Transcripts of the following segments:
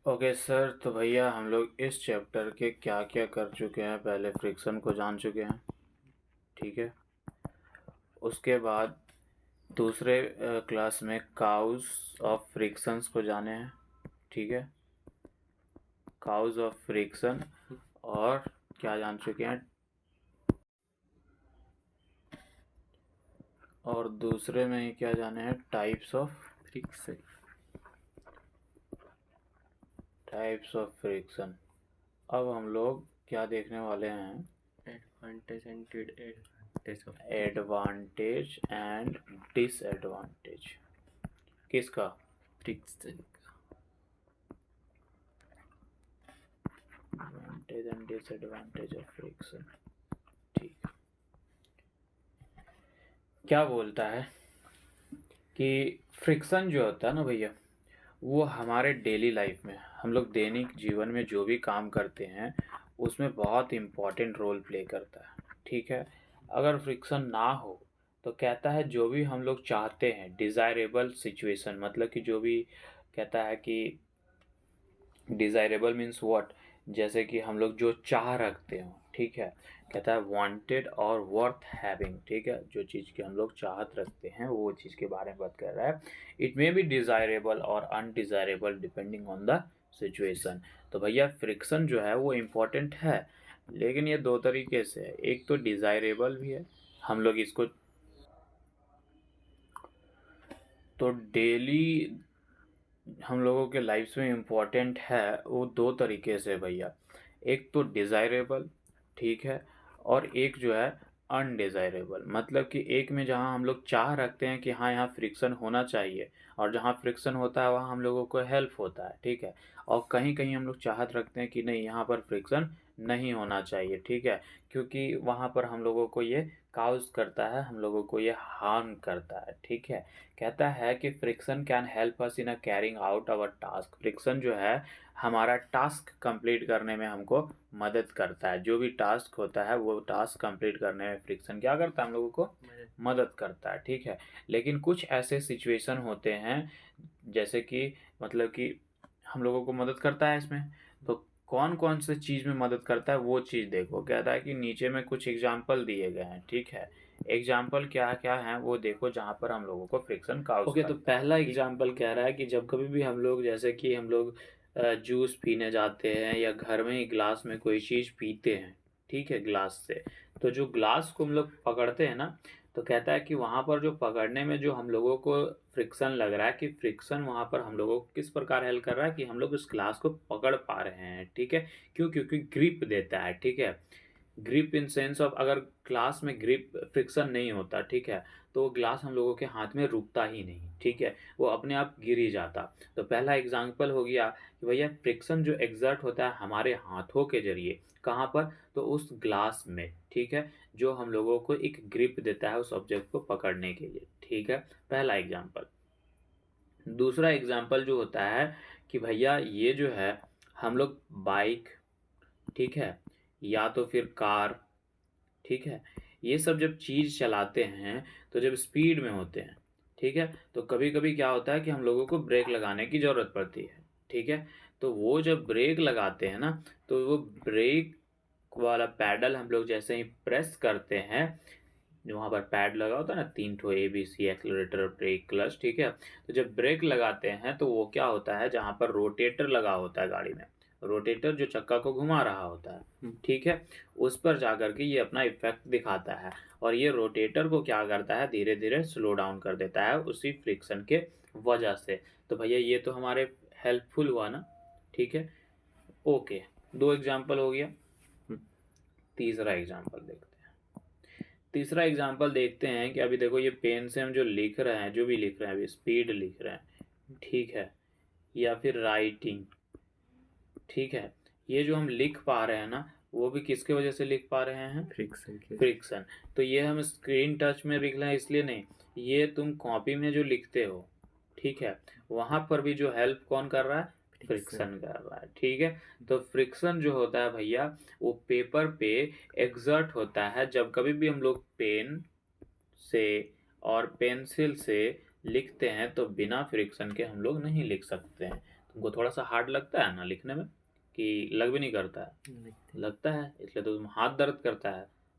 Okay sir, तो भैया हम लोग इस चैप्टर के क्या क्या कर चुके हैं। पहले फ्रिक्शन को जान चुके हैं, ठीक है। उसके बाद दूसरे क्लास में काउज ऑफ फ्रिक्शंस को जाने हैं, ठीक है। Cause of friction. और क्या जान चुके हैं, और दूसरे में ही क्या जाने हैं, types of friction. Types of friction. अब हम लोग क्या देखने वाले हैं, advantage and disadvantage of advantage and disadvantage. किसका? Friction. Advantage and disadvantage of friction, ठीक। क्या बोलता है कि फ्रिक्शन जो होता है ना भैया, वो हमारे डेली लाइफ में, हम लोग दैनिक जीवन में जो भी काम करते हैं उसमें बहुत इम्पोर्टेंट रोल प्ले करता है, ठीक है। अगर फ्रिक्शन ना हो तो कहता है जो भी हम लोग चाहते हैं, डिज़ायरेबल सिचुएशन, मतलब कि जो भी कहता है कि डिज़ायरेबल मीन्स व्हाट, जैसे कि हम लोग जो चाह रखते हो, ठीक है। कहता है वांटेड और वर्थ हैविंग, ठीक है। जो चीज़ की हम लोग चाहत रखते हैं वो चीज़ के बारे में बात कर रहा है। इट मे बी डिज़ायरेबल और undesirable depending on the situation. तो भैया फ्रिक्शन जो है वो इम्पोर्टेंट है, लेकिन ये दो तरीके से है। एक तो डिज़ायरेबल भी है, हम लोग इसको तो डेली हम लोगों के लाइफ्स में इम्पोर्टेंट है, वो दो तरीके से भैया। एक तो डिज़ायरेबल, ठीक है, और एक जो है अनडिज़ायरेबल। मतलब कि एक में जहाँ हम लोग चाह रखते हैं कि हाँ यहाँ फ्रिक्शन होना चाहिए, और जहाँ फ्रिक्शन होता है वहाँ हम लोगों को हेल्प होता है, ठीक है। और कहीं कहीं हम लोग चाहत रखते हैं कि नहीं, यहाँ पर फ्रिक्शन नहीं होना चाहिए, ठीक है, क्योंकि वहाँ पर हम लोगों को ये काउज करता है, हम लोगों को ये हार्म करता है, ठीक है। कहता है कि friction can help us in carrying out our task. Friction जो है हमारा टास्क कंप्लीट करने में हमको मदद करता है। जो भी टास्क होता है वो टास्क कंप्लीट करने में फ्रिक्शन क्या करता है, हम लोगों को मदद करता है, ठीक है। लेकिन कुछ ऐसे सिचुएशन होते हैं, जैसे कि मतलब कि हम लोगों को मदद करता है इसमें, तो कौन कौन से चीज़ में मदद करता है वो चीज़ देखो। कहता है कि नीचे में कुछ एग्जाम्पल दिए गए हैं, ठीक है। एग्जाम्पल क्या क्या है वो देखो, जहाँ पर हम लोगों को फ्रिक्शन काउज ओके, तो करता है। पहला एग्जांपल कह रहा है कि जब कभी भी हम लोग, जैसे कि हम लोग जूस पीने जाते हैं या घर में ही ग्लास में कोई चीज़ पीते हैं, ठीक है, ग्लास से, तो जो ग्लास को हम लोग पकड़ते हैं ना, तो कहता है कि वहाँ पर जो पकड़ने में जो हम लोगों को फ्रिक्शन लग रहा है, कि फ्रिक्शन वहाँ पर हम लोगों को किस प्रकार हेल्प कर रहा है कि हम लोग उस ग्लास को पकड़ पा रहे हैं, ठीक है। क्यों? क्योंकि ग्रिप देता है, ठीक है। ग्रिप इन सेंस ऑफ, अगर ग्लास में ग्रिप फ्रिक्शन नहीं होता, ठीक है, तो वो ग्लास हम लोगों के हाथ में रुकता ही नहीं, ठीक है, वो अपने आप गिर ही जाता। तो पहला एग्जांपल हो गया कि भैया फ्रिक्शन जो एग्जर्ट होता है हमारे हाथों के जरिए, कहाँ पर, तो उस ग्लास में, ठीक है, जो हम लोगों को एक ग्रिप देता है उस ऑब्जेक्ट को पकड़ने के लिए, ठीक है। पहला एग्जाम्पल। दूसरा एग्जाम्पल जो होता है कि भैया ये जो है हम लोग बाइक, ठीक है, या तो फिर कार, ठीक है, ये सब जब चीज़ चलाते हैं तो जब स्पीड में होते हैं, ठीक है, तो कभी कभी क्या होता है कि हम लोगों को ब्रेक लगाने की ज़रूरत पड़ती है, ठीक है। तो वो जब ब्रेक लगाते हैं ना, तो वो ब्रेक वाला पैडल हम लोग जैसे ही प्रेस करते हैं, जो वहाँ पर पैड लगा होता है ना, तीन ठो ABC, एक्सलरेटर, ब्रेक, क्लच, ठीक है। तो जब ब्रेक लगाते हैं तो वो क्या होता है, जहाँ पर रोटेटर लगा होता है गाड़ी में, रोटेटर जो चक्का को घुमा रहा होता है, ठीक है, उस पर जाकर के ये अपना इफेक्ट दिखाता है, और ये रोटेटर को क्या करता है, धीरे धीरे स्लो डाउन कर देता है उसी फ्रिक्शन के वजह से। तो भैया ये तो हमारे हेल्पफुल हुआ ना, ठीक है। ओके, दो एग्जाम्पल हो गया। तीसरा एग्जाम्पल देखते हैं। तीसरा एग्जाम्पल देखते हैं कि अभी देखो ये पेन से हम जो लिख रहे हैं, जो भी लिख रहे हैं, अभी स्पीड लिख रहे हैं, ठीक है, या फिर राइटिंग, ठीक है, ये जो हम लिख पा रहे हैं ना, वो भी किसके वजह से लिख पा रहे हैं, फ्रिक्शन के। फ्रिक्शन। तो ये हम स्क्रीन टच में लिख रहे हैं इसलिए नहीं, ये तुम कॉपी में जो लिखते हो, ठीक है, वहां पर भी जो हेल्प कौन कर रहा है, फ्रिक्शन कर रहा है, ठीक है। तो फ्रिक्शन जो होता है भैया, वो पेपर पे एग्जर्ट होता है जब कभी भी हम लोग पेन से और पेंसिल से लिखते हैं, तो बिना फ्रिक्शन के हम लोग नहीं लिख सकते हैं। तुमको थोड़ा सा हार्ड लगता है ना लिखने में, कि लग भी नहीं करता है? लगता है, इसलिए तो तुम हाथ दर्द करता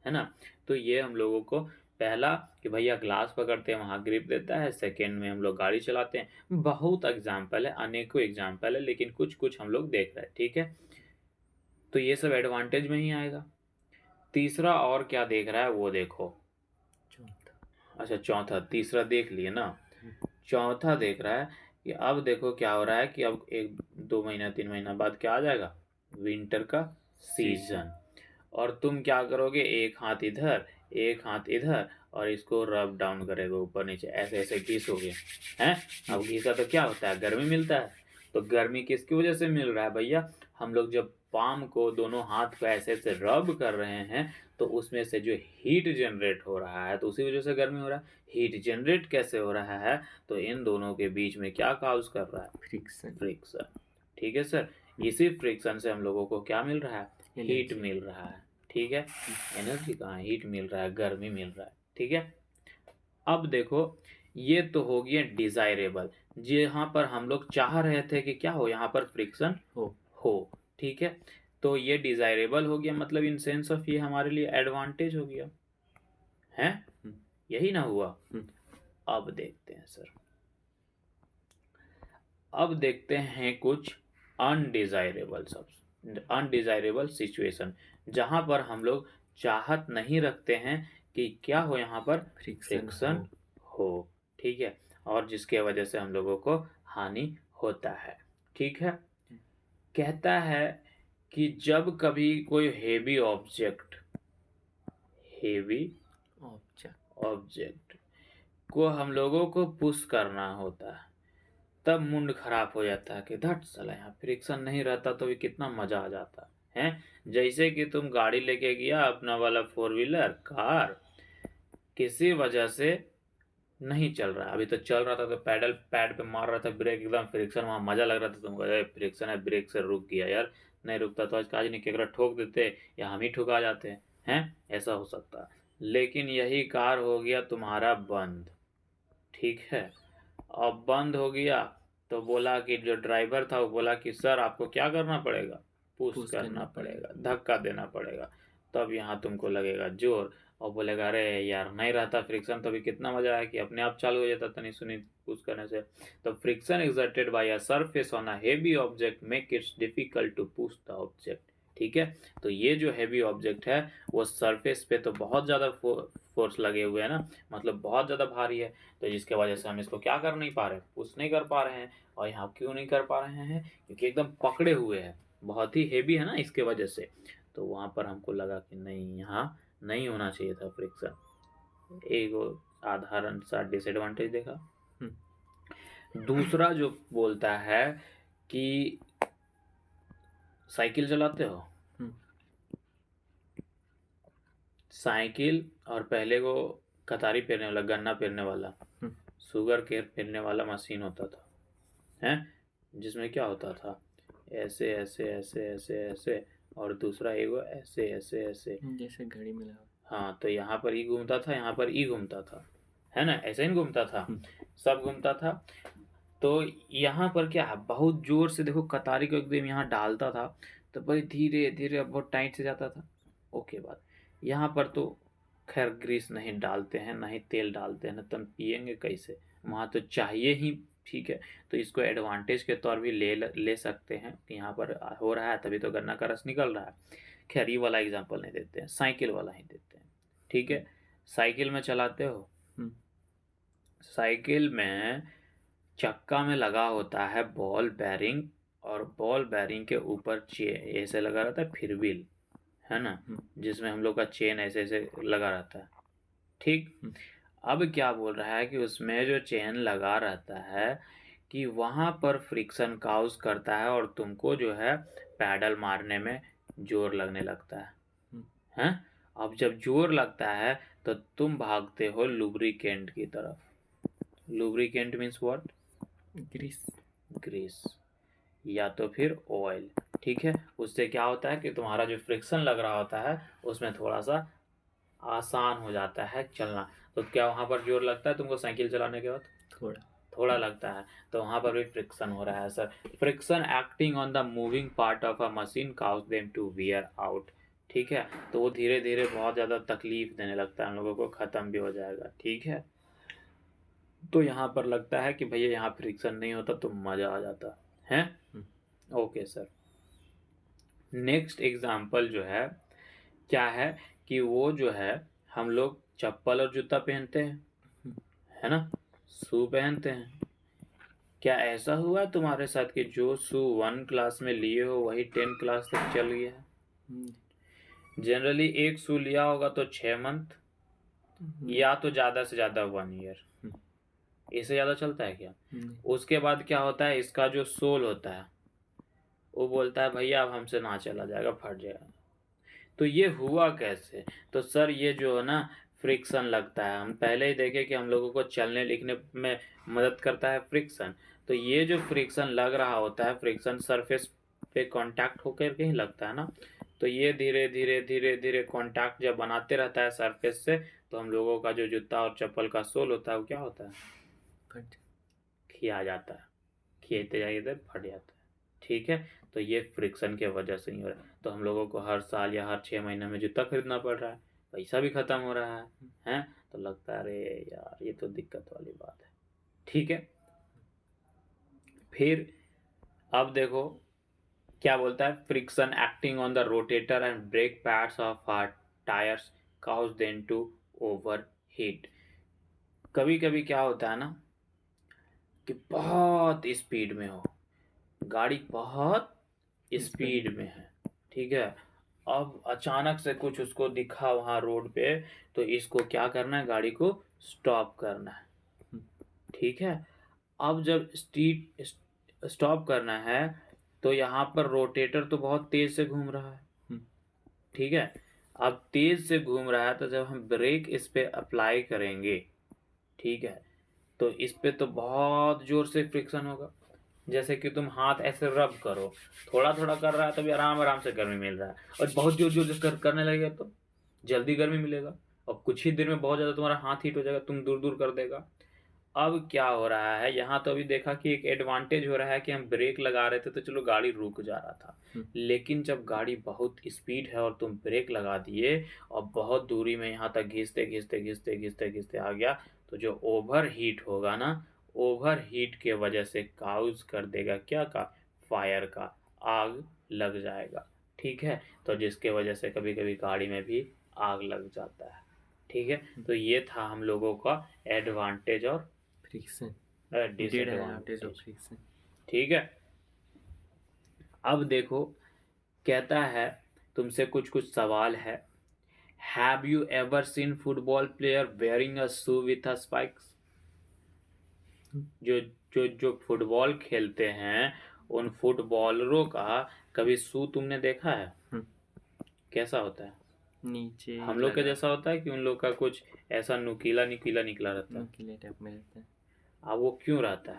है ना? तो ये हम लोगों को पहला कि भैया ग्लास पकड़ते हैं वहाँ ग्रिप देता है, सेकेंड में हम लोग गाड़ी चलाते हैं। बहुत एग्जाम्पल है, अनेकों एग्जाम्पल है, लेकिन कुछ कुछ हम लोग देख रहे हैं, ठीक है? तो ये सब एडवांटेज में ही आएगा। तीसरा और क्या देख रहा है वो देखो। अच्छा चौथा, तीसरा देख लिए ना, चौथा देख रहा है कि अब देखो क्या हो रहा है कि अब 1 2 महीना 3 महीना बाद क्या आ जाएगा, विंटर का सीजन। और तुम क्या करोगे, एक हाथ इधर एक हाथ इधर और इसको रब डाउन करेगा ऊपर नीचे, ऐसे ऐसे घिसोगे हैं। अब घिसा तो क्या होता है, गर्मी मिलता है। तो गर्मी किसकी वजह से मिल रहा है भैया, हम लोग जब पाम को दोनों हाथ को ऐसे ऐसे रब कर रहे हैं तो उसमें से जो हीट जनरेट हो रहा है, तो उसी वजह से गर्मी हो रहा है। हीट जनरेट कैसे हो रहा है, तो इन दोनों के बीच में क्या काउज कर रहा है, फ्रिक्शन। ठीक है सर, इसी फ्रिक्शन से हम लोगों को क्या मिल रहा है, हीट मिल रहा है। ठीक है, एनर्जी कहाँ, हीट मिल रहा है, गर्मी मिल रहा है। ठीक है, अब देखो ये तो हो गया डिजायरेबल, जहाँ पर हम लोग चाह रहे थे कि क्या हो, यहाँ पर फ्रिक्शन हो। ठीक है, तो ये डिजायरेबल हो गया, मतलब इन सेंस ऑफ ये हमारे लिए एडवांटेज हो गया है, यही ना हुआ। अब देखते हैं सर, अब देखते हैं कुछ अनडिजायरेबल अनडिजायरेबल सिचुएशन, जहां पर हम लोग चाहत नहीं रखते हैं कि क्या हो, यहाँ पर फ्रिक्शन हो। ठीक है, और जिसके वजह से हम लोगों को हानि होता है। ठीक है, कहता है कि जब कभी कोई हेवी ऑब्जेक्ट को हम लोगों को पुश करना होता है, तब मुंड खराब हो जाता है कि धट साला यहाँ फ्रिक्शन नहीं रहता तो भी कितना मजा आ जाता है। जैसे कि तुम गाड़ी लेके गया अपना वाला 4 व्हीलर कार, किसी वजह से नहीं चल रहा, अभी तो चल रहा था तो पैड पे मार रहा था ब्रेक, एकदम फ्रिक्शन, वहां मजा लग रहा था तुमको, फ्रिक्शन है, ब्रेक से रुक गया यार, नहीं रुकता तो आज काज नहीं केकरा ठोक देते या हम ही ठुका जाते हैं, ऐसा हो सकता। लेकिन यही कार हो गया तुम्हारा बंद। ठीक है, अब बंद हो गया तो बोला कि जो ड्राइवर था वो बोला कि सर आपको क्या करना पड़ेगा, पुश करना पड़ेगा, धक्का देना पड़ेगा, तब यहाँ तुमको लगेगा जोर, और बोलेगा अरे यार नहीं रहता फ्रिक्शन तो अभी कितना मजा आया कि अपने आप चालू हो जाता तनी सुनी पुश करने से। तो friction exerted by a surface on a heavy object make its difficult to push the object. ठीक है, तो ये जो हैवी ऑब्जेक्ट है वो सरफेस पे तो बहुत ज़्यादा फोर्स लगे हुए हैं ना, मतलब बहुत ज़्यादा भारी है, तो जिसके वजह से हम इसको क्या कर नहीं पा रहे, पुश नहीं कर पा रहे हैं। और यहाँ क्यों नहीं कर पा रहे हैं, क्योंकि एकदम पकड़े हुए हैं, बहुत ही हेवी है ना, इसके वजह से। तो वहाँ पर हमको लगा कि नहीं, यहाँ नहीं होना चाहिए था फ्रिक्शन, एक साधारण सा डिसएडवांटेज देखा। दूसरा जो बोलता है कि साइकिल चलाते हो, साइकिल और पहले वो कतारी फेरने वाला, गन्ना फेरने वाला, शुगर केयर फेरने वाला मशीन होता था हैं, जिसमें क्या होता था, ऐसे ऐसे ऐसे ऐसे ऐसे और दूसरा एगो ऐसे ऐसे ऐसे, जैसे घड़ी में लगा। हाँ, तो यहाँ पर ई घूमता था, यहाँ पर ई घूमता था, है ना, ऐसे ही घूमता था, सब घूमता था। तो यहाँ पर क्या है, बहुत जोर से देखो कतारी को एकदम यहाँ डालता था, तो बड़ी धीरे धीरे बहुत टाइट से जाता था। ओके बात, यहाँ पर तो खैर ग्रीस नहीं डालते हैं, ना ही तेल डालते हैं, ना तुम पियेंगे कैसे, वहाँ तो चाहिए ही। ठीक है, तो इसको एडवांटेज के तौर भी ले सकते हैं कि यहाँ पर हो रहा है तभी तो गन्ना का रस निकल रहा है। खैर ये वाला एग्जाम्पल नहीं देते हैं, साइकिल वाला ही देते हैं। ठीक है, साइकिल में चलाते हो, साइकिल में चक्का में लगा होता है बॉल बेरिंग, और बॉल बेरिंग के ऊपर ऐसे लगा रहता है फिर व्हील, है ना, जिसमें हम लोग का चेन ऐसे ऐसे लगा रहता है। ठीक, अब क्या बोल रहा है कि उसमें जो चेन लगा रहता है कि वहां पर फ्रिक्शन काउज करता है और तुमको जो है पैडल मारने में जोर लगने लगता है हैं। अब जब जोर लगता है तो तुम भागते हो लुब्रिकेंट की तरफ। लुब्रिकेंट मीन्स व्हाट, ग्रीस या तो फिर ऑयल। ठीक है, उससे क्या होता है कि तुम्हारा जो फ्रिक्शन लग रहा होता है उसमें थोड़ा सा आसान हो जाता है चलना। तो क्या वहां पर जोर लगता है तुमको साइकिल चलाने के बाद, थोड़ा लगता है, तो वहाँ पर भी फ्रिक्शन हो रहा है sir. Friction acting on the moving part of a machine cause them to wear out. ठीक है, तो वो धीरे धीरे बहुत ज़्यादा तकलीफ देने लगता है हम लोगों को, ख़त्म भी हो जाएगा। ठीक है, तो यहाँ पर लगता है कि भैया यहाँ फ्रिक्शन नहीं होता तो मज़ा आ जाता है। ओके सर, नेक्स्ट एग्जाम्पल जो है क्या है कि वो जो है हम लोग चप्पल और जूता पहनते हैं, है ना, शू पहनते हैं। क्या ऐसा हुआ है तुम्हारे साथ कि जो शू 1 क्लास में लिए हो वही 10 क्लास तक चल गया है? जनरली एक शू लिया होगा तो 6 मंथ या तो ज़्यादा से ज़्यादा 1 ईयर, इससे ज़्यादा चलता है क्या? उसके बाद क्या होता है, इसका जो सोल होता है वो बोलता है भैया अब हमसे ना चला जाएगा, फट जाएगा। तो ये हुआ कैसे? तो सर ये जो है ना फ्रिक्शन लगता है, हम पहले ही देखे कि हम लोगों को चलने लिखने में मदद करता है फ्रिक्शन। तो ये जो फ्रिक्शन लग रहा होता है, फ्रिक्शन सरफेस पे कांटेक्ट होकर के ही लगता है ना, तो ये धीरे धीरे धीरे धीरे कांटेक्ट जब बनाते रहता है सरफेस से, तो हम लोगों का जो जूता और चप्पल का सोल होता है वो क्या होता है, खिया जाता है, खिएते जाइए तो फट जाता है। ठीक है, तो ये फ्रिक्शन के वजह से ही हो रहा है। तो हम लोगों को हर साल या हर 6 महीने में जूता खरीदना पड़ रहा है, पैसा भी खत्म हो रहा है, हैं? तो लगता है अरे यार ये तो दिक्कत वाली बात है। ठीक है, फिर अब देखो क्या बोलता है, friction acting on the rotator and brake pads of our tyres cause them to overheat. कभी कभी क्या होता है ना कि बहुत स्पीड में हो गाड़ी, बहुत स्पीड में है, ठीक है, अब अचानक से कुछ उसको दिखा वहाँ रोड पे, तो इसको क्या करना है, गाड़ी को स्टॉप करना है। ठीक है, अब जब स्टॉप करना है तो यहाँ पर रोटेटर तो बहुत तेज से घूम रहा है। ठीक है, अब तेज से घूम रहा है तो जब हम ब्रेक इस पे अप्लाई करेंगे, ठीक है, तो इस पे तो बहुत जोर से फ्रिक्शन होगा। जैसे कि तुम हाथ ऐसे रब करो, थोड़ा थोड़ा कर रहा है तभी आराम आराम से गर्मी मिल रहा है, और बहुत जोर जोर से करने लगेगा तो जल्दी गर्मी मिलेगा, और कुछ ही देर में बहुत ज़्यादा तुम्हारा हाथ हीट हो जाएगा, तुम दूर दूर कर देगा। अब क्या हो रहा है यहाँ, तो अभी देखा कि एक एडवांटेज हो रहा है कि हम ब्रेक लगा रहे थे तो चलो गाड़ी रुक जा रहा था, लेकिन जब गाड़ी बहुत स्पीड है और तुम ब्रेक लगा दिए और बहुत दूरी में यहाँ तक घिसते घिसते घिसते घिसते घिसते आ गया, तो जो ओवर हीट होगा ना, ओवर हीट के वजह से काउज कर देगा क्या का, फायर का, आग लग जाएगा। ठीक है, तो जिसके वजह से कभी कभी गाड़ी में भी आग लग जाता है। ठीक है, तो ये था हम लोगों का एडवांटेज और फ्रिक्शन, डिसएडवांटेज। फ्रिक्शन। ठीक है, अब देखो कहता है तुमसे कुछ कुछ सवाल है। Have you ever seen football player wearing a shoe with a spikes? जो जो जो फुटबॉल खेलते हैं उन फुटबॉलरों का कभी शू तुमने देखा है? कैसा होता है? नीचे हम लोग के जैसा होता है कि उन लोग का कुछ ऐसा नुकीला नुकीला निकला रहता है? नुकीले टाइप में रहता है। अब वो क्यों रहता है?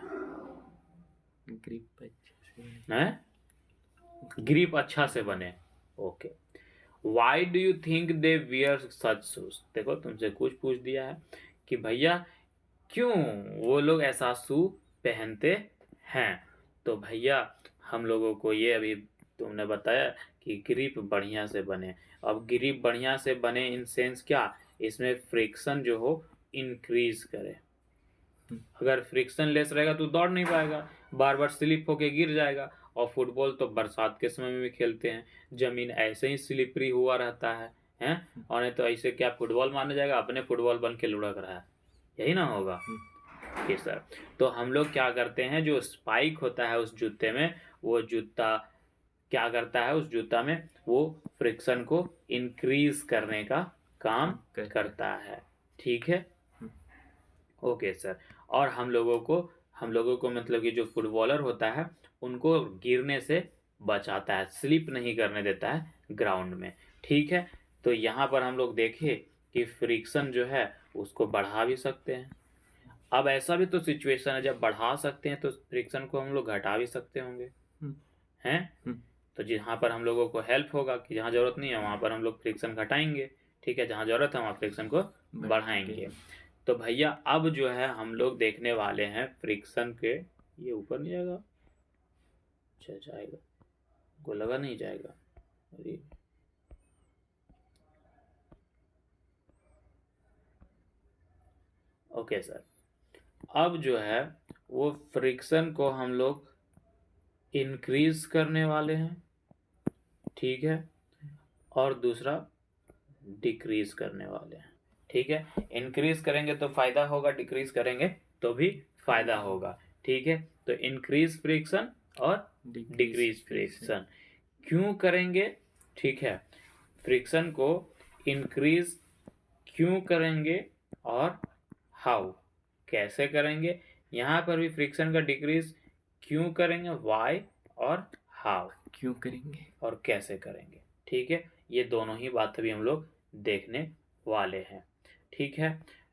ग्रिप अच्छे से हैं? ग्रिप अच्छा से बने। Okay, why do you think they wear such shoes? देखो तुमसे कुछ पूछ दिया है कि भैया क्यों वो लोग ऐसा शू पहनते हैं, तो भैया हम लोगों को ये अभी तुमने बताया कि ग्रिप बढ़िया से बने। अब ग्रिप बढ़िया से बने इन सेंस क्या, इसमें फ्रिक्शन जो हो इंक्रीज करे। अगर फ्रिक्शन लेस रहेगा तो दौड़ नहीं पाएगा, बार बार स्लिप होके गिर जाएगा। और फुटबॉल तो बरसात के समय में भी खेलते हैं, जमीन ऐसे ही स्लिपरी हुआ रहता है, हैं? और नहीं तो ऐसे क्या फुटबॉल माना जाएगा, अपने फुटबॉल बन के लुढ़क रहा है, यही ना होगा। ठीक सर, तो हम लोग क्या करते हैं, जो स्पाइक होता है उस जूते में, वो जूता क्या करता है, उस जूता में वो फ्रिक्शन को इंक्रीज करने का काम करता है। ठीक है, ओके सर। और हम लोगों को मतलब कि जो फुटबॉलर होता है उनको गिरने से बचाता है, स्लिप नहीं करने देता है ग्राउंड में। ठीक है, तो यहाँ पर हम लोग देखें कि फ्रिक्शन जो है उसको बढ़ा भी सकते हैं। अब ऐसा भी तो सिचुएशन है जब बढ़ा सकते हैं तो फ्रिक्शन को हम लोग घटा भी सकते होंगे, हैं? तो जहाँ पर हम लोगों को हेल्प होगा कि जहाँ जरूरत नहीं है वहाँ पर हम लोग फ्रिक्शन घटाएंगे, ठीक है, जहाँ जरूरत है वहाँ फ्रिक्शन को बढ़ाएंगे। तो भैया अब जो है हम लोग देखने वाले हैं फ्रिक्शन के, ये ऊपर नहीं जाएगा, अच्छा जाएगा, को लगा नहीं जाएगा, अरे ओके सर। अब जो है वो फ्रिक्शन को हम लोग इंक्रीज करने वाले हैं, ठीक है, और दूसरा डिक्रीज करने वाले हैं, ठीक है। इंक्रीज करेंगे तो फायदा होगा, डिक्रीज करेंगे तो भी फायदा होगा, ठीक है। तो इंक्रीज फ्रिक्शन और डिक्रीज फ्रिक्शन क्यों करेंगे, ठीक है। फ्रिक्शन को इंक्रीज क्यों करेंगे और हाउ, कैसे करेंगे। यहाँ पर भी फ्रिक्शन का डिक्रीज क्यों करेंगे, वाई और हाउ, क्यों करेंगे और कैसे करेंगे, ठीक है। ये दोनों ही बात अभी हम लोग देखने वाले हैं, ठीक है।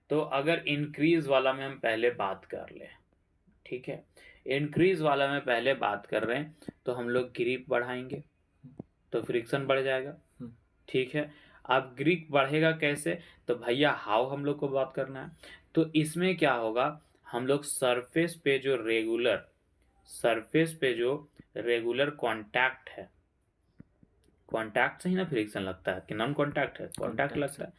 तो अगर इंक्रीज वाला में हम पहले बात कर लें, ठीक है। इंक्रीज वाला में पहले बात कर रहे हैं तो हम लोग ग्रिप बढ़ाएंगे तो फ्रिक्शन बढ़ जाएगा, ठीक है। अब ग्रिप बढ़ेगा कैसे, तो भैया हाउ हम लोग को बात करना है। तो इसमें क्या होगा, हम लोग सरफेस पे जो रेगुलर कांटेक्ट है, कांटेक्ट से ही ना फ्रिक्शन लगता है कि नॉन कांटेक्ट है, कांटेक्ट लगता है।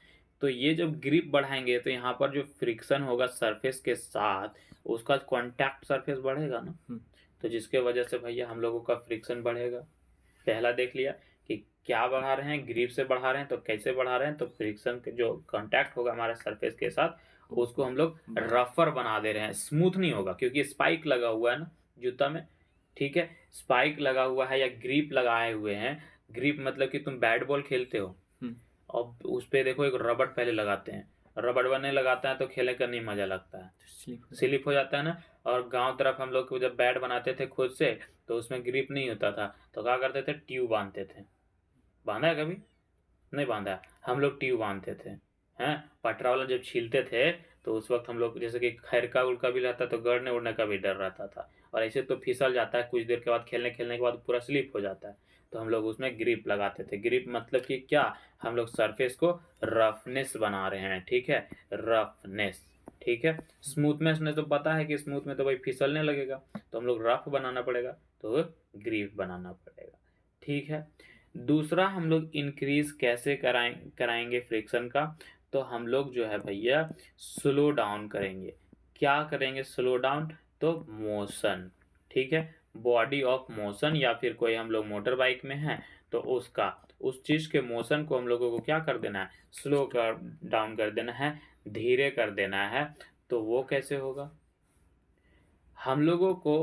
तो ये जब ग्रिप बढ़ाएंगे तो यहाँ पर जो फ्रिक्शन होगा सरफेस के साथ, उसका कांटेक्ट सरफेस बढ़ेगा ना, तो जिसके वजह से भैया हम लोगों का फ्रिक्शन बढ़ेगा। पहला देख लिया कि क्या बढ़ा रहे हैं, ग्रिप से बढ़ा रहे हैं, तो कैसे बढ़ा रहे हैं, तो फ्रिक्शन के जो कांटेक्ट होगा हमारे सरफेस के साथ उसको हम लोग रफर बना दे रहे हैं, स्मूथ नहीं होगा क्योंकि स्पाइक लगा हुआ है ना जूता में, ठीक है। स्पाइक लगा हुआ है या ग्रिप लगाए हुए हैं, ग्रिप मतलब कि तुम बैट बॉल खेलते हो और उस पे देखो एक रबड़ पहले लगाते हैं, रबड़ बनने लगाता है तो खेलने का नहीं मजा लगता है, स्लिप हो जाता है ना। और गांव तरफ हम लोग जब बैट बनाते थे खुद से तो उसमें ग्रिप नहीं होता था, तो क्या करते थे, ट्यूब बांधते थे। बांधा है कभी, नहीं बांधा है, हम लोग ट्यूब बांधते थे, हैं। पटरा वाला जब छीलते थे तो उस वक्त हम लोग जैसे कि खैरका उड़का भी रहता तो गड़ने उड़ने का भी डर रहता था, और ऐसे तो फिसल जाता है कुछ देर के बाद, खेलने खेलने के बाद पूरा स्लिप हो जाता है। तो हम लोग उसमें ग्रिप लगाते थे। ग्रिप मतलब कि क्या, हम लोग सरफेस को रफनेस बना रहे हैं, ठीक है, रफनेस, ठीक है। स्मूथनेस ने तो पता है कि स्मूथ में तो भाई फिसलने लगेगा, तो हम लोग रफ बनाना पड़ेगा, तो ग्रिप बनाना पड़ेगा, ठीक है। दूसरा हम लोग इंक्रीज कैसे कराएंगे फ्रिक्शन का, तो हम लोग जो है भैया स्लो डाउन करेंगे। क्या करेंगे स्लो डाउन, तो मोशन, ठीक है, बॉडी ऑफ मोशन, या फिर कोई हम लोग मोटर बाइक में है तो उसका, उस चीज के मोशन को हम लोगों को क्या कर देना है, स्लो कर डाउन कर देना है, धीरे कर देना है। तो वो कैसे होगा, हम लोगों को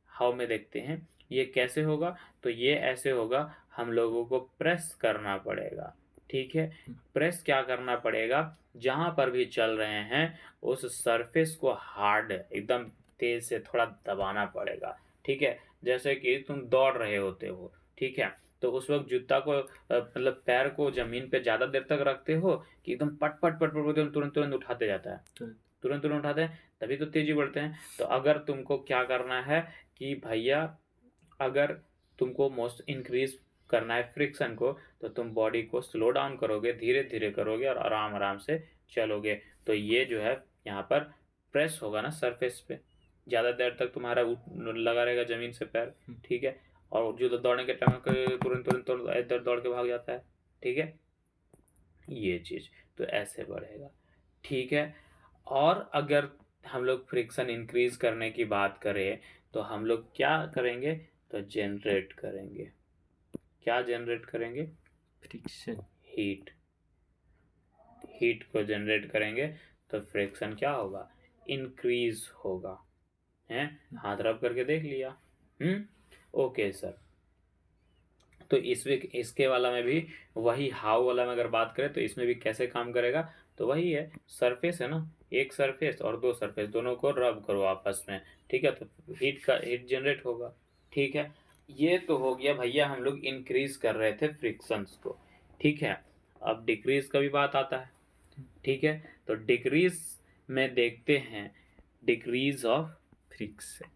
हाउ में देखते हैं ये कैसे होगा। तो ये ऐसे होगा, हम लोगों को प्रेस करना पड़ेगा, ठीक है। प्रेस क्या करना पड़ेगा, जहां पर भी चल रहे हैं उस सरफेस को हार्ड एकदम तेज से थोड़ा दबाना पड़ेगा, ठीक है। जैसे कि तुम दौड़ रहे होते हो, ठीक है, तो उस वक्त जूता को मतलब पैर को जमीन पे ज्यादा देर तक रखते हो कि एकदम पट पट पट पट तुरंत तुरंत तुरंत उठाते जाता है, तुरंत तुरंत उठाते हैं, तभी तो तेजी बढ़ते हैं। तो अगर तुमको क्या करना है कि भैया, अगर तुमको मोस्ट इंक्रीज करना है फ्रिक्शन को, तो तुम बॉडी को स्लो डाउन करोगे, धीरे धीरे करोगे और आराम आराम से चलोगे। तो ये जो है यहाँ पर प्रेस होगा ना सरफेस पे, ज़्यादा देर तक तुम्हारा लगा रहेगा जमीन से पैर, ठीक है। और जो दौड़ने के टाइम तुरंत तुरंत इधर दौड़ के भाग जाता है, ठीक है, ये चीज़ तो ऐसे बढ़ेगा, ठीक है। और अगर हम लोग फ्रिक्शन इंक्रीज करने की बात करें तो हम लोग क्या करेंगे, तो जनरेट करेंगे, क्या जनरेट करेंगे, फ्रिक्शन हीट, हीट को जनरेट करेंगे तो फ्रिक्शन क्या होगा, इंक्रीज होगा, हैं। हाथ रब करके देख लिया, ओके सर। तो इसके वाला में भी वही हाउ वाला में अगर बात करें तो इसमें भी कैसे काम करेगा, तो वही है, सरफेस है ना, एक सरफेस और दो सरफेस दोनों को रब करो आपस में, ठीक है, तो हीट जनरेट होगा, ठीक है। ये तो हो गया भैया, हम लोग इंक्रीज कर रहे थे फ्रिक्शंस को, ठीक है। अब डिक्रीज का भी बात आता है, ठीक है। तो डिक्रीज में देखते हैं, डिक्रीज ऑफ फ्रिक्शन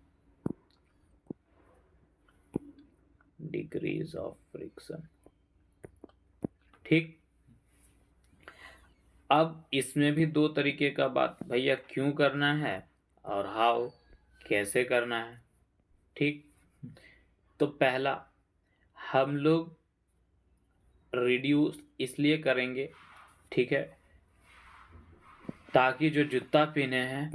फ्रिक्शन, ठीक। अब इसमें भी दो तरीके का बात भैया, क्यों करना है और हाउ, कैसे करना है। ठीक, तो पहला, हम लोग रिड्यूस इसलिए करेंगे, ठीक है, ताकि जो जूता पहने हैं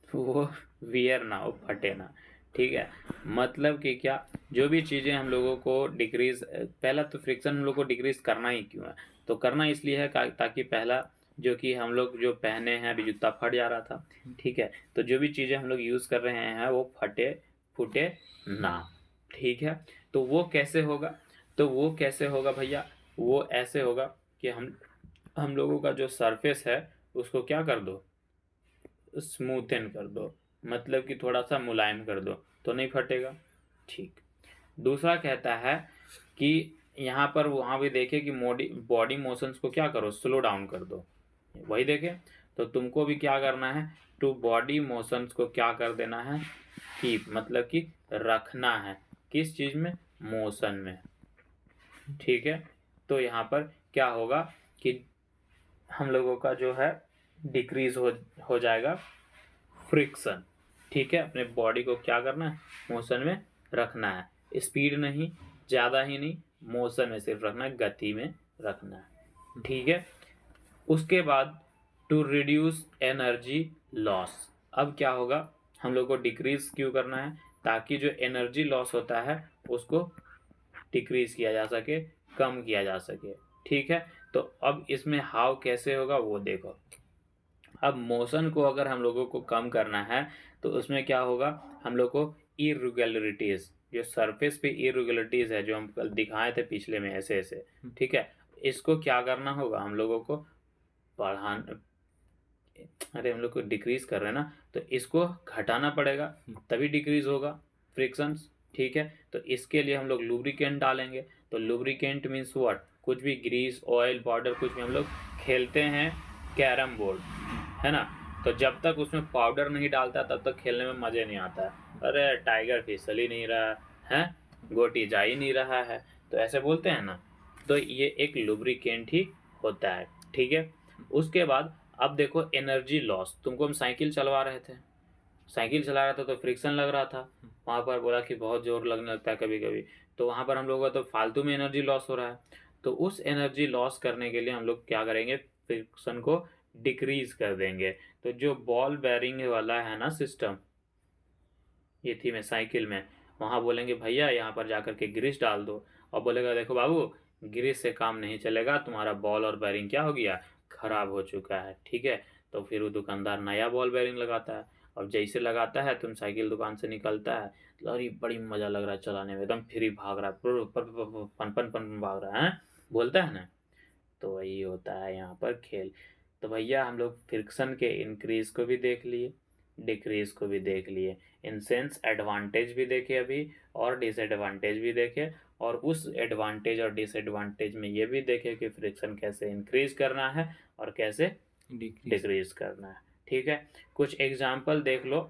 वो वियर ना हो, फटे ना। ठीक है, मतलब कि क्या, जो भी चीज़ें हम लोगों को डिक्रीज, पहला तो फ्रिक्शन हम लोग को डिक्रीज करना ही क्यों है, तो करना इसलिए है ताकि पहला, जो कि हम लोग जो पहने हैं, अभी जूता फट जा रहा था, ठीक है, तो जो भी चीज़ें हम लोग यूज़ कर रहे हैं वो फटे फूटे ना। ठीक है, तो वो कैसे होगा, तो वो कैसे होगा भैया, वो ऐसे होगा कि हम लोगों का जो सरफेस है उसको क्या कर दो, स्मूथन कर दो, मतलब कि थोड़ा सा मुलायम कर दो, तो नहीं फटेगा। ठीक, दूसरा कहता है कि यहाँ पर वहाँ भी देखे कि बॉडी मोशंस को क्या करो, स्लो डाउन कर दो, वही देखे, तो तुमको भी क्या करना है, टू बॉडी मोशंस को क्या कर देना है, कीप, मतलब कि रखना है, किस चीज़ में, मोशन में। ठीक है, तो यहाँ पर क्या होगा कि हम लोगों का जो है डिक्रीज हो जाएगा फ्रिक्शन। ठीक है, अपने बॉडी को क्या करना है, मोशन में रखना है, स्पीड नहीं, ज़्यादा ही नहीं, मोशन में सिर्फ रखना है, गति में रखना है। ठीक है, उसके बाद टू रिड्यूस एनर्जी लॉस, अब क्या होगा, हम लोग को डिक्रीज क्यों करना है, ताकि जो एनर्जी लॉस होता है उसको डिक्रीज किया जा सके, कम किया जा सके। ठीक है, तो अब इसमें हाउ कैसे होगा वो देखो। अब मोशन को अगर हम लोगों को कम करना है तो उसमें क्या होगा, हम लोग को इरेगुलरिटीज, जो सरफेस पे इरेगुलरिटीज है, जो हम कल दिखाए थे पिछले में ऐसे ऐसे, ठीक है, इसको क्या करना होगा, हम लोगों को बढ़ाना, अरे हम लोग को डिक्रीज कर रहे हैं ना, तो इसको घटाना पड़ेगा, तभी डिक्रीज होगा फ्रिक्शंस। ठीक है, तो इसके लिए हम लोग लुब्रिकेंट डालेंगे, तो लुब्रिकेंट मीन्स व्हाट, कुछ भी ग्रीस, ऑयल, पाउडर, कुछ भी हम लोग खेलते हैं कैरम बोर्ड, है ना, तो जब तक उसमें पाउडर नहीं डालता तब तक खेलने में मज़े नहीं आता है, अरे टाइगर फिसल ही नहीं रहा है, गोटी जा ही नहीं रहा है, तो ऐसे बोलते हैं ना, तो ये एक लुब्रिकेंट ही होता है। ठीक है, उसके बाद अब देखो एनर्जी लॉस, तुमको हम साइकिल चलवा रहे थे, साइकिल चला रहा था तो फ्रिक्शन लग रहा था, वहाँ पर बोला कि बहुत जोर लगने लगता है कभी कभी, तो वहाँ पर हम लोगों का तो फालतू में एनर्जी लॉस हो रहा है, तो उस एनर्जी लॉस करने के लिए हम लोग क्या करेंगे, फ्रिक्शन को डिक्रीज कर देंगे। तो जो बॉल बेरिंग वाला है ना सिस्टम, ये थी में साइकिल में, वहाँ बोलेंगे भैया यहाँ पर जाकर के ग्रीस डाल दो, और बोलेगा देखो बाबू, ग्रीस से काम नहीं चलेगा, तुम्हारा बॉल और बेरिंग क्या हो गया, खराब हो चुका है। ठीक है, तो फिर वो दुकानदार नया बॉल बेरिंग लगाता है, और जैसे लगाता है तुम साइकिल दुकान से निकलता है, तो अरे बड़ी मजा लग रहा है चलाने में, एकदम फ्री भाग रहा है, पन पन पन भाग रहा है, बोलता है ना, तो वही होता है यहाँ पर खेल। तो भैया हम लोग फ्रिक्शन के इंक्रीज को भी देख लिए, डिक्रीज को भी देख लिए, इन सेंस एडवांटेज भी देखे अभी, और डिसएडवांटेज भी देखे, और उस एडवांटेज और डिसएडवांटेज में ये भी देखे कि फ्रिक्शन कैसे इंक्रीज करना है और कैसे डिक्रीज करना है। ठीक है, कुछ एग्जाम्पल देख लो।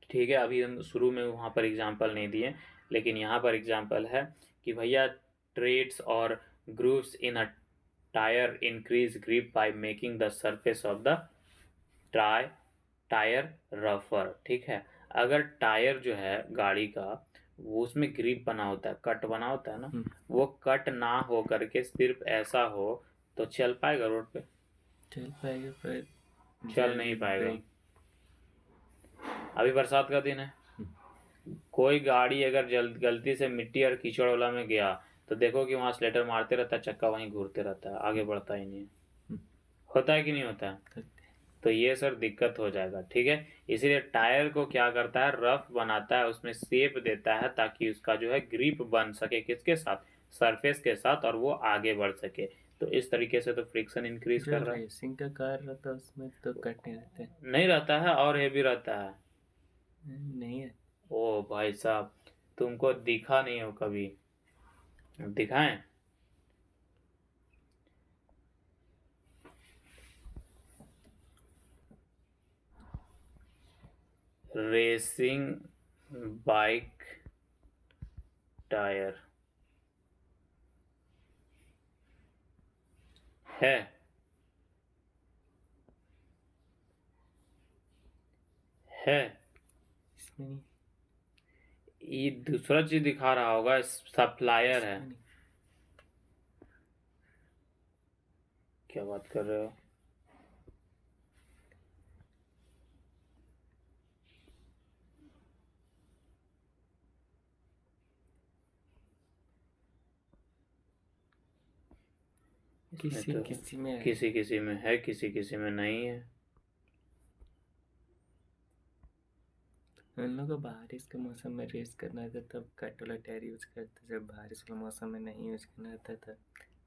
ठीक है, अभी हम शुरू में वहाँ पर एग्जाम्पल नहीं दिए, लेकिन यहाँ पर एग्जाम्पल है कि भैया ट्रेड्स और grooves in a tire increase grip by making the surface of the tyre रफर। ठीक है, अगर टायर जो है गाड़ी का, वो उसमें ग्रिप बना होता है, कट बना होता है ना, वो कट ना हो करके सिर्फ ऐसा हो तो चल पाएगा रोड पे, चल पाएगा पर चल नहीं पाएगा। अभी बरसात का दिन है, कोई गाड़ी अगर गलती से मिट्टी और कीचड़ वाला में गया तो देखो कि वहां स्लेटर मारते रहता है, चक्का वहीं घूरते रहता है, आगे बढ़ता ही नहीं है। होता है कि नहीं होता है, तो ये सर दिक्कत हो जाएगा। ठीक है, इसीलिए टायर को क्या करता है, रफ बनाता है, उसमें शेप देता है ताकि उसका जो है ग्रिप बन सके, किसके साथ, सरफेस के साथ, और वो आगे बढ़ सके। तो इस तरीके से तो फ्रिक्शन इंक्रीज जो कर रहा है। रेसिंग का कार रहता है उसमें तो कट नहीं रहते। नहीं रहता है, और हेवी रहता है। नहीं है। ओ भाई साहब, तुमको दिखा नहीं हो कभी, दिखाएं, रेसिंग बाइक टायर है, है। इसमें नहीं, ये दूसरा चीज दिखा रहा होगा, सप्लायर है। इसमें नहीं। क्या बात कर रहे हो? इसमें किसी तो किसी में है। किसी किसी में है, किसी किसी में नहीं है। उन लोगों को बारिश के मौसम में रेस करना था तब कट वाला टायर यूज करते, जब बारिश के मौसम में नहीं यूज करना था तब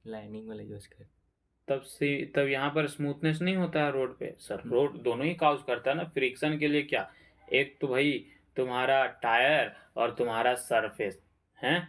लाइनिंग वाला यूज करते। तब यहाँ पर स्मूथनेस नहीं होता है रोड पे सर। रोड दोनों ही काउज करता है ना फ्रिक्शन के लिए। क्या, एक तो भाई तुम्हारा टायर और तुम्हारा सरफेस है,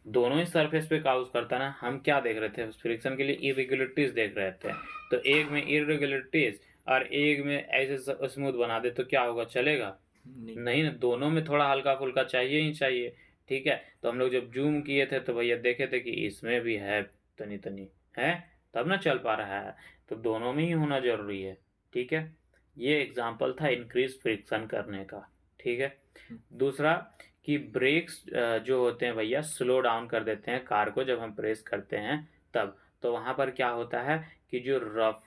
दोनों ही सरफेस पे काउज करता है ना। हम क्या देख रहे थे फ्रिक्शन के लिए? इरेगुलरिटीज देख रहे थे। तो एक में इरेगुलरिटीज और एक में ऐसे स्मूथ बना दे तो क्या होगा, चलेगा? नहीं ना, दोनों में थोड़ा हल्का फुल्का चाहिए ही चाहिए। ठीक है, तो हम लोग जब जूम किए थे तो भैया देखे थे कि इसमें भी है, तनी तनी है, तब ना चल पा रहा है। तो दोनों में ही होना जरूरी है। ठीक है, ये एग्जाम्पल था इंक्रीज फ्रिक्शन करने का। ठीक है, दूसरा कि ब्रेक्स जो होते हैं भैया स्लो डाउन कर देते हैं कार को जब हम प्रेस करते हैं तब। तो वहां पर क्या होता है कि जो रफ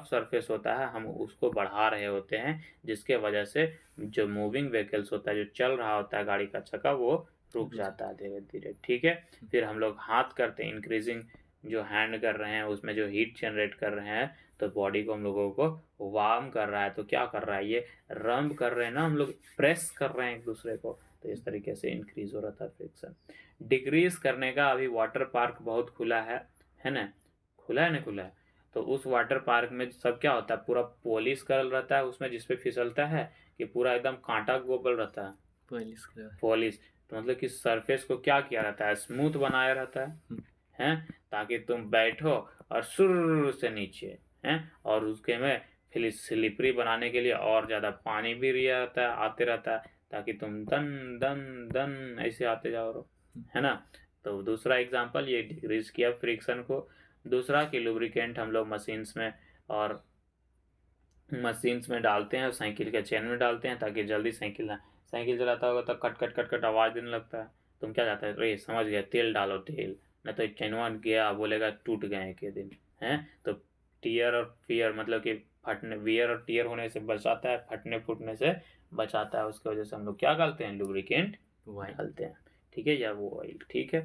सरफेस होता है हम उसको बढ़ा रहे होते हैं, जिसके वजह से जो मूविंग व्हीकल्स होता है, जो चल रहा होता है गाड़ी का चक्का, वो रुक जाता है धीरे धीरे। ठीक है, फिर हम लोग हाथ करते हैं इंक्रीजिंग, जो हैंड कर रहे हैं उसमें जो हीट जनरेट कर रहे हैं, तो बॉडी को हम लोगों को वार्म कर रहा है। तो क्या कर रहा है ये, रंब कर रहे हैं ना हम लोग, प्रेस कर रहे हैं एक दूसरे को। तो इस तरीके से इंक्रीज हो रहा था फ्रिक्शन। डिक्रीज करने का, अभी वाटर पार्क बहुत खुला है ना, खुला है ना, खुला है। तो उस वाटर पार्क में सब क्या होता है, पूरा पॉलिश करल रहता है उसमें, जिसपे फिसलता है कि पूरा एकदम कांटा गोबल रहता है। पॉलिश तो मतलब कि सरफेस को क्या किया रहता है, स्मूथ बनाया रहता है, ताकि तुम बैठो और सुर से नीचे हैं, और उसके में फिर स्लिपरी बनाने के लिए और ज्यादा पानी भी रिया रहता है, आते रहता है, ताकि तुम दन दन दन ऐसे आते जाओ, है ना। तो दूसरा एग्जांपल ये डिक्रीज किया फ्रिक्शन को। दूसरा कि लुब्रिकेंट हम लोग मशीन्स में डालते हैं और साइकिल के चेन में डालते हैं, ताकि जल्दी साइकिल चलाता होगा तो कट कट कट कट आवाज देने लगता है। तुम क्या चाहते हो, रे समझ गया, तेल डालो तेल, न तो चेनवा गया बोलेगा टूट गए एक ही दिन है। तो टीयर और फियर मतलब कि फटने, वियर और टीयर होने से बचाता है, फटने फूटने से बचाता है। उसकी वजह से हम लोग क्या डालते हैं, लुब्रिकेंट डालते हैं। ठीक है, या वो ऑयल। ठीक है,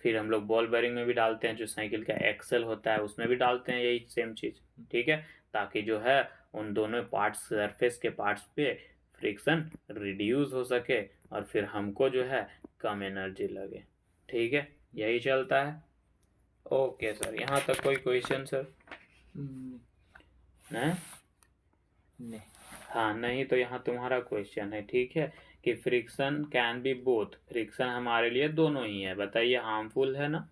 फिर हम लोग बॉल बेरिंग में भी डालते हैं, जो साइकिल का एक्सल होता है उसमें भी डालते हैं यही सेम चीज। ठीक है, ताकि जो है उन दोनों पार्ट्स, सरफेस के पार्ट्स पे फ्रिक्शन रिड्यूस हो सके और फिर हमको जो है कम एनर्जी लगे। ठीक है, यही चलता है। ओके सर, यहाँ तक कोई क्वेश्चन सर? नहीं, हाँ नहीं, तो यहाँ तुम्हारा क्वेश्चन है। ठीक है, कि friction can be both, friction हमारे लिए दोनों ही है। बताइए, हार्मफुल है ना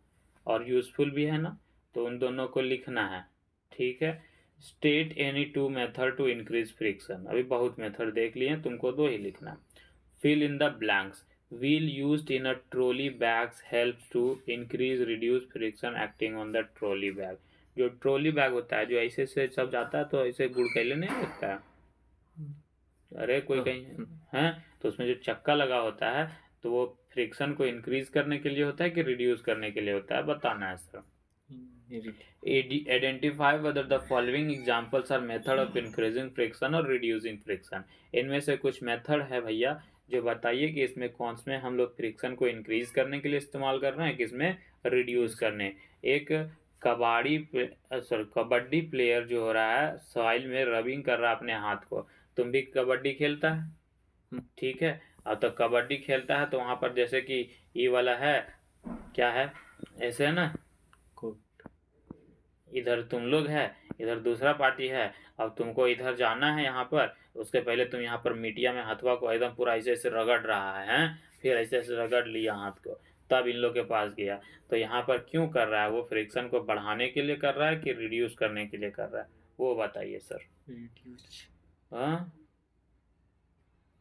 और यूजफुल भी है ना, तो उन दोनों को लिखना है। ठीक है, state any two method to increase friction, अभी बहुत मेथड देख लिए, तुमको दो ही लिखना। Fill in the blanks, wheel used in a trolley bags help to increase reduce friction acting on the trolley bag. जो ट्रॉली बैग होता है, जो ऐसे से सब जाता है तो ऐसे गुड़कैले नहीं होता है, अरे कोई कहीं है, तो उसमें जो चक्का लगा होता है तो वो फ्रिक्शन को इंक्रीज करने के लिए होता है कि रिड्यूस करने के लिए होता है, बताना है sir. Identify whether the following examples are method of increasing friction और रिड्यूसिंग फ्रिक्शन। इनमें से कुछ मेथड है भैया, जो बताइए कि इसमें कौन से में हम लोग फ्रिक्शन को इंक्रीज करने के लिए इस्तेमाल कर रहे हैं, किसमें रिड्यूस करने। एक कबड्डी प्लेयर जो हो रहा है सॉइल में रबिंग कर रहा है अपने हाथ को। तुम भी कबड्डी खेलता है, ठीक है, अब तो कबड्डी खेलता है तो वहां पर जैसे कि ये वाला है, क्या है, ऐसे है ना, इधर तुम लोग है, इधर दूसरा पार्टी है, अब तुमको इधर जाना है यहाँ पर, उसके पहले तुम यहाँ पर मीडिया में हथवा को एकदम पूरा ऐसे ऐसे रगड़ रहा है, हैं? फिर ऐसे ऐसे रगड़ लिया हाथ को, तब इन लोग के पास गया। तो यहाँ पर क्यों कर रहा है, वो फ्रिक्शन को बढ़ाने के लिए कर रहा है कि रिड्यूस करने के लिए कर रहा है, वो बताइए सर। हाँ,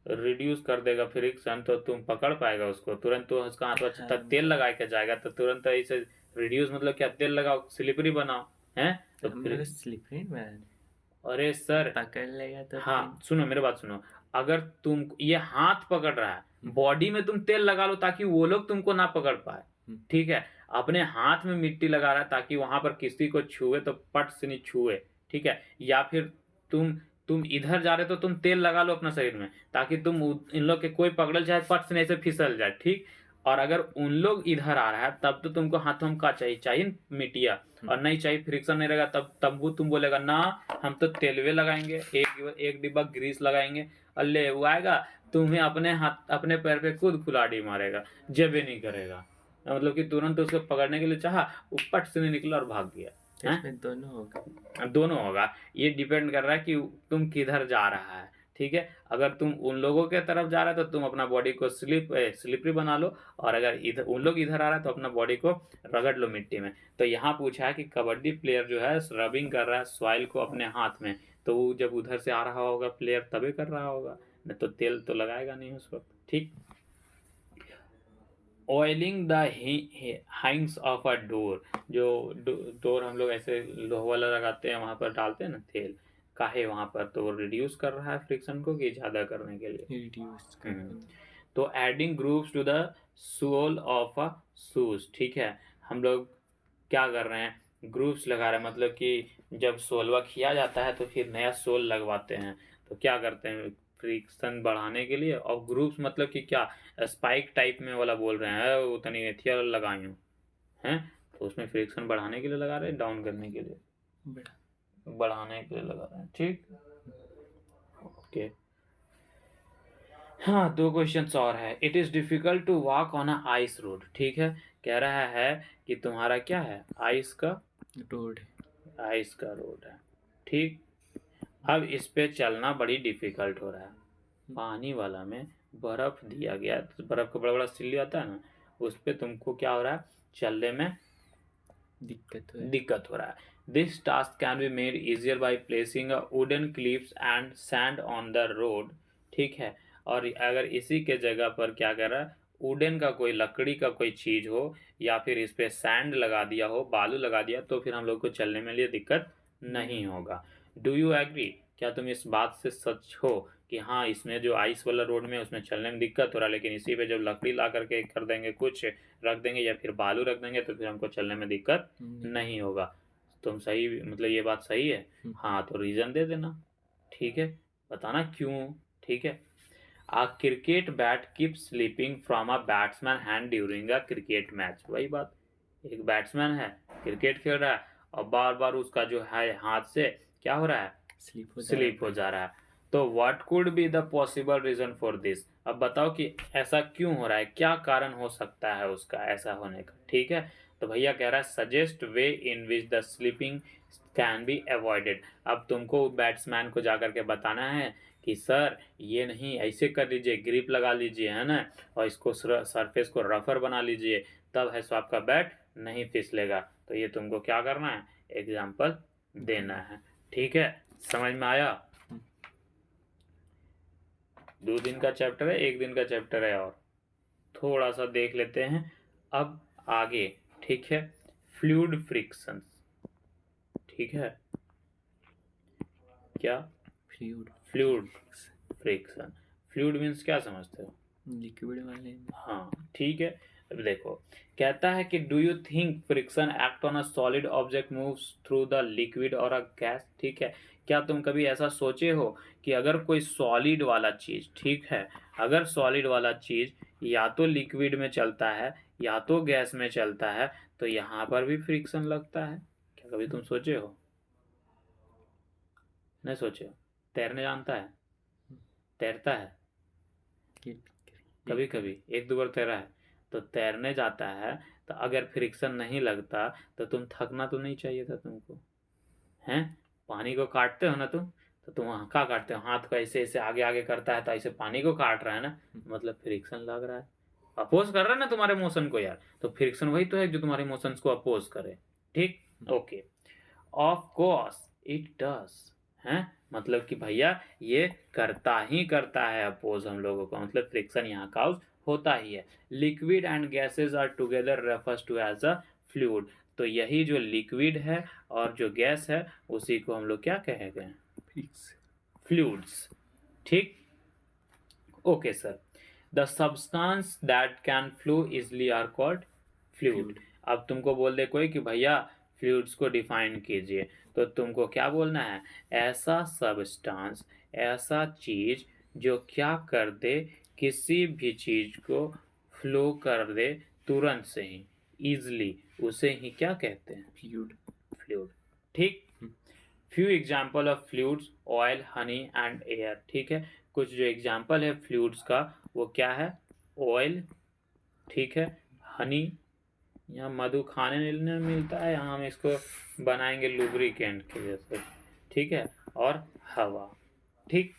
रिड्यूस कर देगा फ्रिक्शन तो तुम पकड़ पाएगा उसको तुरंत, तो उसका हाथ तक तेल लगा के जाएगा तो तुरंत ऐसे रिड्यूस मतलब क्या, तेल लगाओ स्लिपरी बनाओ, हैं? तो हम लोग स्लिपरी में अरे सर, पकड़ लेगा तो हाँ सुनो मेरे बात सुनो, अगर तुम ये हाथ पकड़ रहा है, बॉडी में तुम तेल लगा लो ताकि वो लोग तुमको ना पकड़ पाए, ठीक है। अपने हाथ में मिट्टी लगा रहा है ताकि वहां पर किसी को छुए तो पट से नहीं छुए, ठीक है। या फिर तुम इधर जा रहे तो तुम तेल लगा लो अपना शरीर में ताकि इन लोग के कोई पकड़ल जाए पट से नहीं से फिसल जाए, ठीक। और अगर उन लोग इधर आ रहा है तब तो तुमको हाथों का चाहिए मिट्टिया, और नहीं चाहिए, फ्रिक्शन नहीं रहेगा, तब वो तुम बोलेगा ना हम तो तेलवे लगाएंगे, एक डिब्बा ग्रीस लगाएंगे, अल्ले वो आएगा तुम्हें अपने हाथ अपने पैर पे खुद कुल्हाड़ी मारेगा, जबे नहीं करेगा। मतलब कि तुरंत उसको पकड़ने के लिए चाहा, वो पट से नहीं निकला और भाग गया। इसमें दोनों होगा, दोनों होगा, ये डिपेंड कर रहा है कि तुम किधर जा रहा है, ठीक है। अगर तुम उन लोगों के तरफ जा रहा है तो तुम अपना बॉडी को स्लिपरी बना लो, और अगर इधर उन लोग इधर आ रहा है तो अपना बॉडी को रगड़ लो मिट्टी में। तो यहाँ पूछा है कि कबड्डी प्लेयर जो है रबिंग कर रहा है सॉइल को अपने हाथ में, तो वो जब उधर से आ रहा होगा प्लेयर तभी कर रहा होगा, नहीं तो तेल तो लगाएगा नहीं उस वक्त, ठीक। Oiling the Hanks of a door, जो डोर हम लोग ऐसे लोहा वाला लगाते हैं वहां पर डालते हैं ना तेल, काहे वहां पर, तो रिड्यूस कर रहा है फ्रिक्शन को कि ज्यादा करने के लिए रिड्यूस तो adding grooves to the sole of a shoes, ठीक है। हम लोग क्या कर रहे हैं, ग्रूव्स लगा रहे हैं, मतलब कि जब सोलवा किया जाता है तो फिर नया सोल लगवाते हैं, तो क्या करते हैं फ्रिक्शन बढ़ाने के लिए। और ग्रूव्स मतलब कि क्या, स्पाइक टाइप में वाला बोल रहे हैं, वो तनी एथिया लगाई हूँ हैं, तो उसमें फ्रिक्शन बढ़ाने के लिए लगा रहे हैं, डाउन करने के लिए, बढ़ाने के लिए लगा रहे हैं, ठीक। ओके, हाँ, दो क्वेश्चन और है। It is difficult to walk on a ice road, ठीक है। कह रहा है कि तुम्हारा क्या है, आइस का रोड, आइस का रोड है, ठीक। अब इस पे चलना बड़ी डिफिकल्ट हो रहा है, पानी वाला में बर्फ दिया गया, तो बर्फ का बड़ा बड़ा सिल्ली आता है ना, उस पे तुमको क्या हो रहा है, चलने में दिक्कत हो रहा है। This task can be made easier by placing a wooden clips and sand on the road, ठीक है। और अगर इसी के जगह पर क्या कर रहा है, वुडन का कोई लकड़ी का कोई चीज हो, या फिर इस पे सैंड लगा दिया हो, बालू लगा दिया, तो फिर हम लोग को चलने में लिए दिक्कत नहीं होगा। डू यू एग्री, क्या तुम इस बात से सच हो कि हाँ इसमें जो आइस वाला रोड में उसमें चलने में दिक्कत हो रहा है, लेकिन इसी पे जब लकड़ी ला करके कर देंगे, कुछ रख देंगे या फिर बालू रख देंगे, तो फिर हमको चलने में दिक्कत नहीं होगा। तुम सही, मतलब ये बात सही है, हाँ तो रीजन दे देना, ठीक है, बताना क्यों, ठीक है। A cricket bat keep slipping from a batsman hand during a cricket match, वही बात, एक बैट्समैन है क्रिकेट खेल रहा है और बार बार उसका जो है हाथ से क्या हो रहा है, स्लिप हो जा रहा है। तो what could be the possible reason for this, अब बताओ कि ऐसा क्यों हो रहा है, क्या कारण हो सकता है उसका ऐसा होने का, ठीक है। तो भैया कह रहा है suggest way in which the sleeping can be avoided. अब तुमको बैट्समैन को जाकर के बताना है कि सर ये नहीं, ऐसे कर लीजिए, ग्रिप लगा लीजिए, है ना, और इसको सरफेस को रफर बना लीजिए, तब है सो आपका बैट नहीं फिसलेगा। तो ये तुमको क्या करना है, एग्जाम्पल देना है, ठीक है। समझ में आया, 2 दिन का चैप्टर है, 1 दिन का चैप्टर है, और थोड़ा सा देख लेते हैं अब आगे, ठीक है। फ्लूइड फ्रिक्शन, ठीक है, क्या, फ्लूइड फ्रिक्शन, फ्लूइड मीन्स क्या समझते हो, लिक्विड वाले, हाँ ठीक है। अब देखो, कहता है कि do you think friction act on a solid object moves through the liquid और अ गैस, ठीक है। क्या तुम कभी ऐसा सोचे हो कि अगर कोई सॉलिड वाला चीज, ठीक है, अगर सॉलिड वाला चीज या तो लिक्विड में चलता है या तो गैस में चलता है, तो यहाँ पर भी फ्रिक्शन लगता है, क्या कभी तुम सोचे हो, नहीं सोचे हो। तैरने जानता है, तैरता है कभी कभी, 1-2 बार तैरा है, तो तैरने जाता है, तो अगर फ्रिक्शन नहीं लगता तो तुम थकना तो नहीं चाहिए था तुमको, हैं। पानी को काटते हो ना तुम, तो तुम क्या काटते हो, हाथ को ऐसे ऐसे आगे आगे करता है तो ऐसे पानी को काट रहा है ना, मतलब फ्रिक्शन लग रहा है, अपोज कर रहा है ना तुम्हारे मोशन को यार, तो फ्रिक्शन वही तो है जो तुम्हारे मोशंस को अपोज करे, ठीक। Okay, of course it does, हैं, मतलब कि भैया ये करता ही करता है अपोज हम लोगों को, मतलब फ्रिक्शन यहाँ काउज होता ही है। Liquid and gases are together refers to as a fluid, तो यही जो लिक्विड है और जो गैस है उसी को हम लोग क्या कहेंगे, फ्लूइड्स, ठीक। Okay sir, the substance that can flow easily are called fluid. अब तुमको बोल दे कोई कि भैया फ्लूइड्स को डिफाइन कीजिए, तो तुमको क्या बोलना है? ऐसा सब्सटेंस, ऐसा चीज जो क्या कर दे, किसी भी चीज को फ्लो कर दे तुरंत से ही, इजली, उसे ही क्या कहते हैं? फ्लूइड। फ्लूइड। ठीक। Few example of fluids, oil, honey and air. ठीक है, कुछ जो एग्जाम्पल है फ्लूइड्स का वो क्या है? ऑयल, ठीक है, हनी, यहाँ मधु खाने में मिलता है, यहाँ हम इसको बनाएंगे लुब्रिकेंट के जैसे, ठीक है, और हवा। ठीक।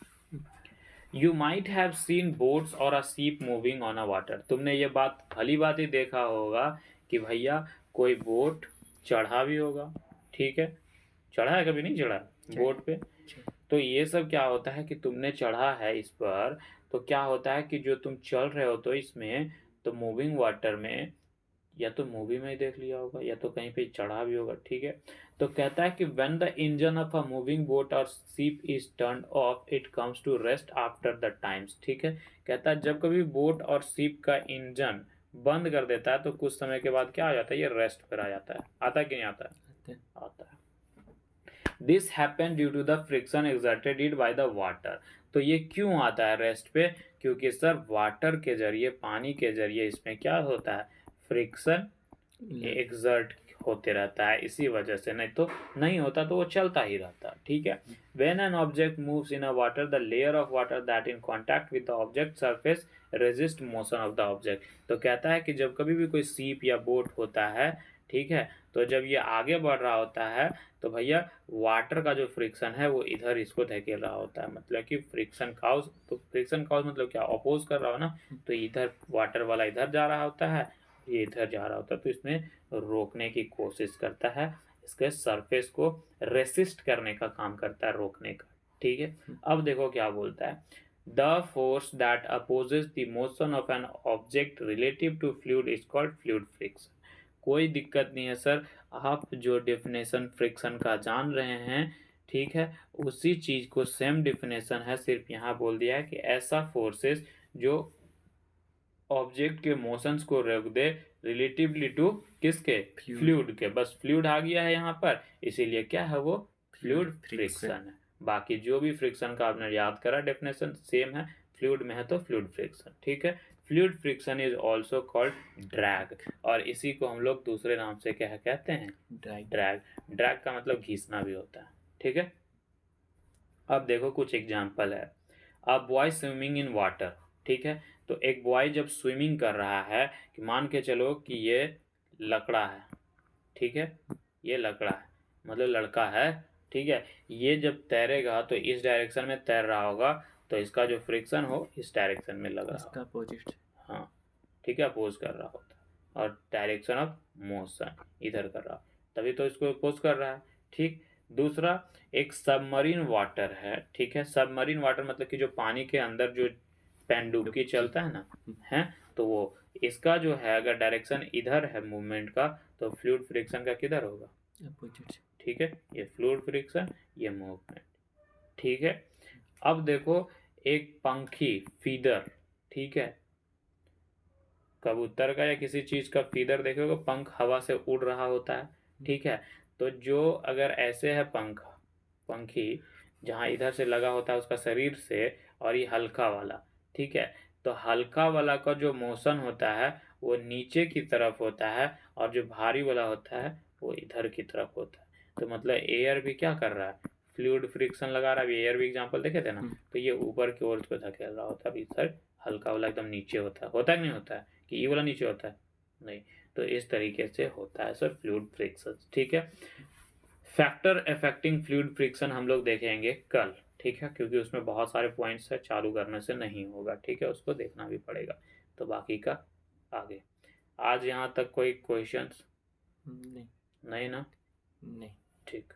You might have seen boats और a ship moving on a water. तुमने ये बात भली बात ही देखा होगा कि भैया कोई बोट चढ़ा भी होगा, ठीक है, चढ़ा है, कभी नहीं चढ़ा बोट पे? तो ये सब क्या होता है कि तुमने चढ़ा है इस पर, तो क्या होता है कि जो तुम चल रहे हो तो इसमें, तो मूविंग वाटर में, या तो मूवी में ही देख लिया होगा या तो कहीं पे चढ़ा भी होगा, ठीक है। तो कहता है कि when the engine of a moving boat और ship is turned off it comes to rest after the times. ठीक है, कहता है जब कभी बोट और शिप का इंजन बंद कर देता है तो कुछ समय के बाद क्या आ जाता है? ये रेस्ट पर आ जाता है। आता है कि नहीं आता है? आता है। This happen due to the friction exerted it by the water. तो ये क्यों आता है रेस्ट पे? क्योंकि सर वाटर के जरिए, पानी के जरिए इसमें क्या होता है? फ्रिक्शन एक्सर्ट होते रहता है, इसी वजह से। नहीं तो नहीं होता तो वो चलता ही रहता। ठीक है। When an object moves in a water, the layer of water that in contact with the object surface resist motion of the object. तो कहता है कि जब कभी भी कोई सीप या बोट होता है, ठीक है, तो जब ये आगे बढ़ रहा होता है तो भैया वाटर का जो फ्रिक्शन है वो इधर इसको धकेल रहा होता है। मतलब कि फ्रिक्शन काउस, तो फ्रिक्शन काउस मतलब क्या? अपोज कर रहा हो ना, तो इधर वाटर वाला इधर जा रहा होता है, ये इधर जा रहा होता है, तो इसमें रोकने की कोशिश करता है, इसके सरफेस को रेसिस्ट करने का काम करता है, रोकने का। ठीक है। अब देखो क्या बोलता है, the force that opposes the motion of an object relative to fluid is called fluid friction. कोई दिक्कत नहीं है सर, आप जो डेफिनेशन फ्रिक्शन का जान रहे हैं, ठीक है, उसी चीज को सेम डेफिनेशन है, सिर्फ यहाँ बोल दिया है कि ऐसा फोर्सेस जो ऑब्जेक्ट के मोशंस को रोक दे रिलेटिवली टू किसके? फ्लूइड के। बस फ्लूइड आ गया है यहाँ पर, इसीलिए क्या है वो? फ्लूइड फ्रिक्शन है। बाकी जो भी फ्रिक्शन का आपने याद करा डेफिनेशन सेम है, फ्लूइड में है तो फ्लूइड फ्रिक्शन। ठीक है। Fluid friction is also called drag, और इसी को हम लोग दूसरे नाम से क्या कहते हैं? ड्रैग। ड्रैग का मतलब घीसना भी होता है। ठीक है। अब देखो कुछ एग्जाम्पल है। A boy swimming in water. ठीक है, तो एक बॉय जब स्विमिंग कर रहा है, कि मान के चलो कि ये लकड़ा है, ठीक है, ये लकड़ा है, मतलब लड़का है, ठीक है, ये जब तैरेगा तो इस डायरेक्शन में तैर रहा होगा, तो इसका जो फ्रिक्शन हो इस डायरेक्शन में लग रहा होगा, अपोजिट। हाँ, ठीक है, अपोज कर रहा होता है, और डायरेक्शन ऑफ मोशन इधर कर रहा, तभी तो इसको अपोज कर रहा है। ठीक। दूसरा, एक सबमरीन वाटर है, ठीक है, सबमरीन वाटर मतलब कि जो पानी के अंदर जो पनडुब्बी चलता है ना, है, तो वो, इसका जो है अगर डायरेक्शन इधर है मूवमेंट का, तो फ्लूइड फ्रिक्शन का किधर होगा? अपोजिट। ठीक है, ये फ्लूइड फ्रिक्शन, ये मूवमेंट। ठीक है। अब देखो एक पंखी, फीदर, ठीक है, कबूतर का या किसी चीज का फीदर देखोगे, पंख हवा से उड़ रहा होता है, ठीक है, तो जो अगर ऐसे है पंख, पंखी जहाँ इधर से लगा होता है उसका शरीर से, और ये हल्का वाला, ठीक है, तो हल्का वाला का जो मोशन होता है वो नीचे की तरफ होता है, और जो भारी वाला होता है वो इधर की तरफ होता है। तो मतलब एयर भी क्या कर रहा है? फ्लूइड फ्रिक्शन लगा रहा है। अभी एयर भी एग्जांपल देखे थे ना, तो ये ऊपर की ओर को धकेल रहा होता है, इधर हल्का वाला एकदम नीचे होता है कि नहीं होता है? कि ये वाला नीचे होता है? नहीं। तो इस तरीके से होता है सर फ्लूइड फ्रिक्शन। ठीक है। फैक्टर अफेक्टिंग फ्लूइड फ्रिक्शन हम लोग देखेंगे कल, ठीक है, क्योंकि उसमें बहुत सारे पॉइंट्स है, चालू करने से नहीं होगा, ठीक है, उसको देखना भी पड़ेगा, तो बाकी का आगे। आज यहाँ तक कोई क्वेश्चंस? नहीं। नहीं ना? नहीं। ठीक।